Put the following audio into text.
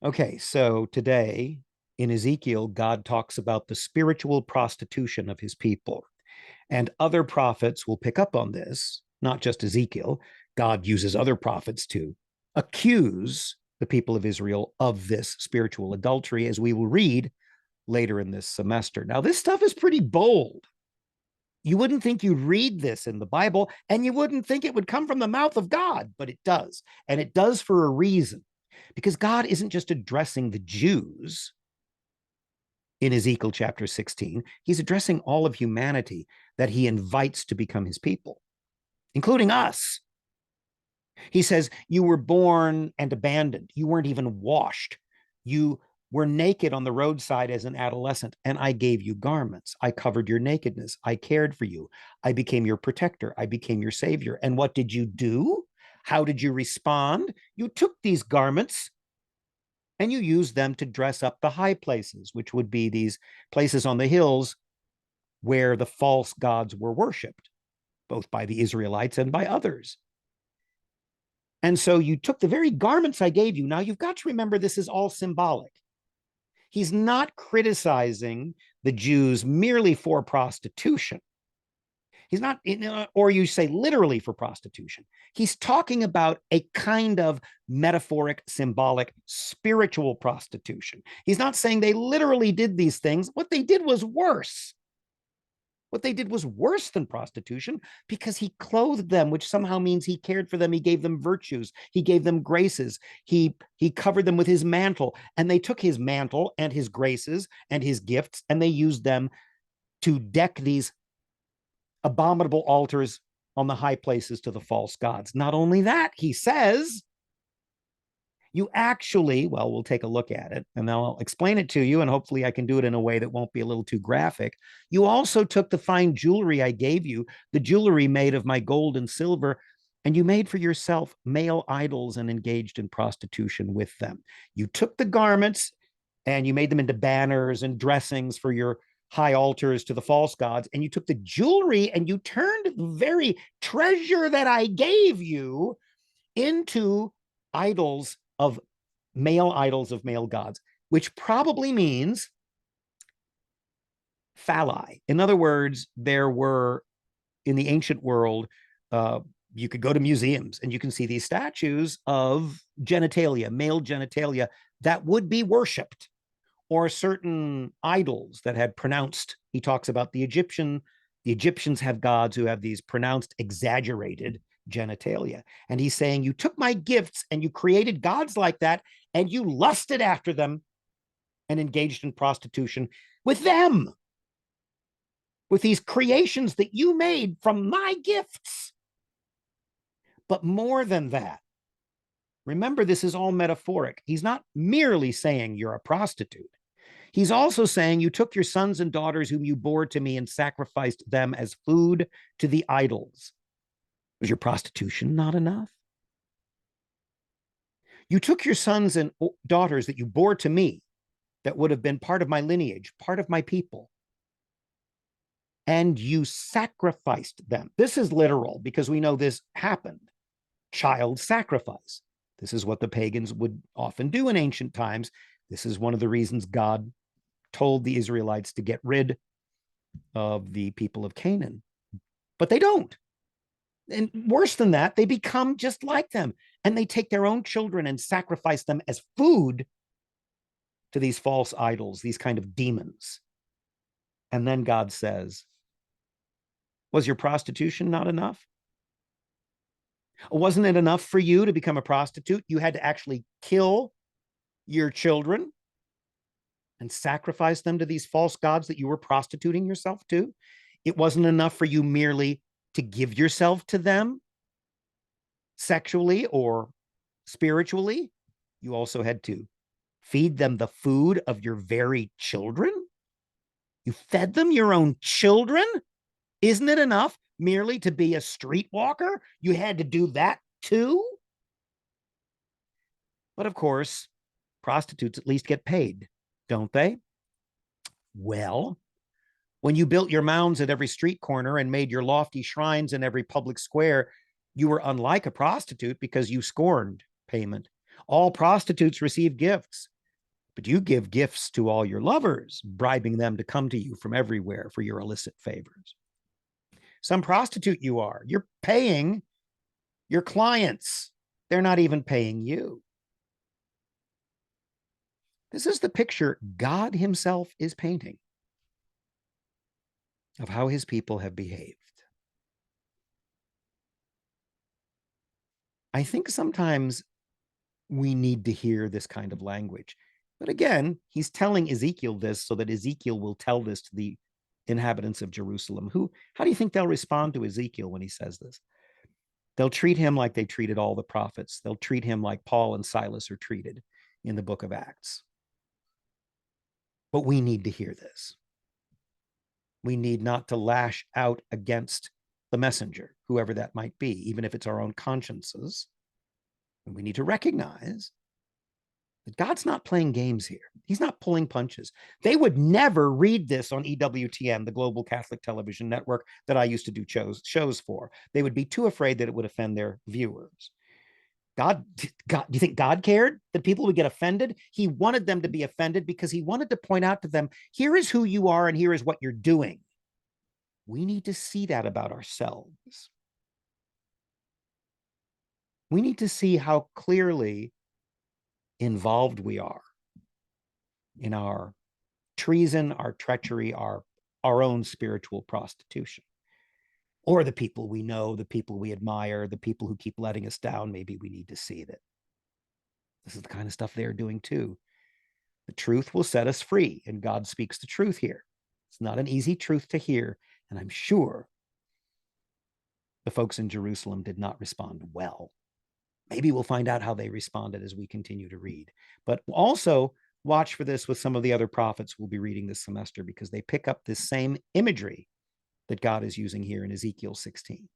Okay, so today in Ezekiel, God talks about the spiritual prostitution of his people. And other prophets will pick up on this, not just Ezekiel. God uses other prophets to accuse the people of Israel of this spiritual adultery, as we will read later in this semester. Now, this stuff is pretty bold. You wouldn't think you'd read this in the Bible, and you wouldn't think it would come from the mouth of God, but it does. And it does for a reason, because God isn't just addressing the Jews in Ezekiel chapter 16. He's addressing all of humanity that he invites to become his people, including us. He says, you were born and abandoned. You weren't even washed. You were naked on the roadside as an adolescent, and I gave you garments. I covered your nakedness. I cared for you. I became your protector. I became your savior. And what did you do? How did you respond? You took these garments and you used them to dress up the high places, which would be these places on the hills where the false gods were worshipped, both by the Israelites and by others. And so you took the very garments I gave you. Now you've got to remember this is all symbolic. He's not criticizing the Jews merely for prostitution. He's not, or you say literally for prostitution. He's talking about a kind of metaphoric, symbolic, spiritual prostitution. He's not saying they literally did these things. What they did was worse. What they did was worse than prostitution, because he clothed them, which somehow means he cared for them. He gave them virtues. He gave them graces. He covered them with his mantle. And they took his mantle and his graces and his gifts, and they used them to deck these abominable altars on the high places to the false gods. Not only that, he says, you actually, well, we'll take a look at it and I'll explain it to you, and hopefully I can do it in a way that won't be a little too graphic. You also took the fine jewelry I gave you, the jewelry made of my gold and silver, and you made for yourself male idols and engaged in prostitution with them. You took the garments and you made them into banners and dressings for your high altars to the false gods, and you took the jewelry and you turned the very treasure that I gave you into idols of male gods, which probably means phalli. In other words, there were in the ancient world, you could go to museums and you can see these statues of genitalia, male genitalia, that would be worshipped, or certain idols that had pronounced, he talks about the Egyptians have gods who have these pronounced, exaggerated genitalia. And he's saying, you took my gifts and you created gods like that, and you lusted after them and engaged in prostitution with them, with these creations that you made from my gifts. But more than that, remember, this is all metaphoric. He's not merely saying you're a prostitute. He's also saying you took your sons and daughters whom you bore to me and sacrificed them as food to the idols. Was your prostitution not enough? You took your sons and daughters that you bore to me, that would have been part of my lineage, part of my people, and you sacrificed them. This is literal because we know this happened. Child sacrifice. This is what the pagans would often do in ancient times. This is one of the reasons God told the Israelites to get rid of the people of Canaan. But they don't. And worse than that, they become just like them. And they take their own children and sacrifice them as food to these false idols, these kind of demons. And then God says, was your prostitution not enough? Wasn't it enough for you to become a prostitute? You had to actually kill your children and sacrifice them to these false gods that you were prostituting yourself to. It wasn't enough for you merely to give yourself to them sexually or spiritually. You also had to feed them the food of your very children. You fed them your own children. Isn't it enough merely to be a streetwalker? You had to do that too. But of course, prostitutes at least get paid, don't they? Well, when you built your mounds at every street corner and made your lofty shrines in every public square, you were unlike a prostitute because you scorned payment. All prostitutes receive gifts, but you give gifts to all your lovers, bribing them to come to you from everywhere for your illicit favors. Some prostitute you are. You're paying your clients. They're not even paying you. This is the picture God himself is painting of how his people have behaved. I think sometimes we need to hear this kind of language. But again, he's telling Ezekiel this so that Ezekiel will tell this to the inhabitants of Jerusalem. How do you think they'll respond to Ezekiel when he says this? They'll treat him like they treated all the prophets. They'll treat him like Paul and Silas are treated in the book of Acts. But we need to hear this. We need not to lash out against the messenger, whoever that might be, even if it's our own consciences. And we need to recognize that God's not playing games here. He's not pulling punches. They would never read this on EWTN, the Global Catholic Television Network that I used to do shows for. They would be too afraid that it would offend their viewers. God, do you think God cared that people would get offended? He wanted them to be offended because he wanted to point out to them, here is who you are and here is what you're doing. We need to see that about ourselves. We need to see how clearly involved we are in our treason, our treachery, our own spiritual prostitution. Or the people we know, the people we admire, the people who keep letting us down. Maybe we need to see that this is the kind of stuff they're doing too. The truth will set us free, and God speaks the truth here. It's not an easy truth to hear, and I'm sure the folks in Jerusalem did not respond well. Maybe we'll find out how they responded as we continue to read. But also watch for this with some of the other prophets we'll be reading this semester, because they pick up this same imagery that God is using here in Ezekiel 16.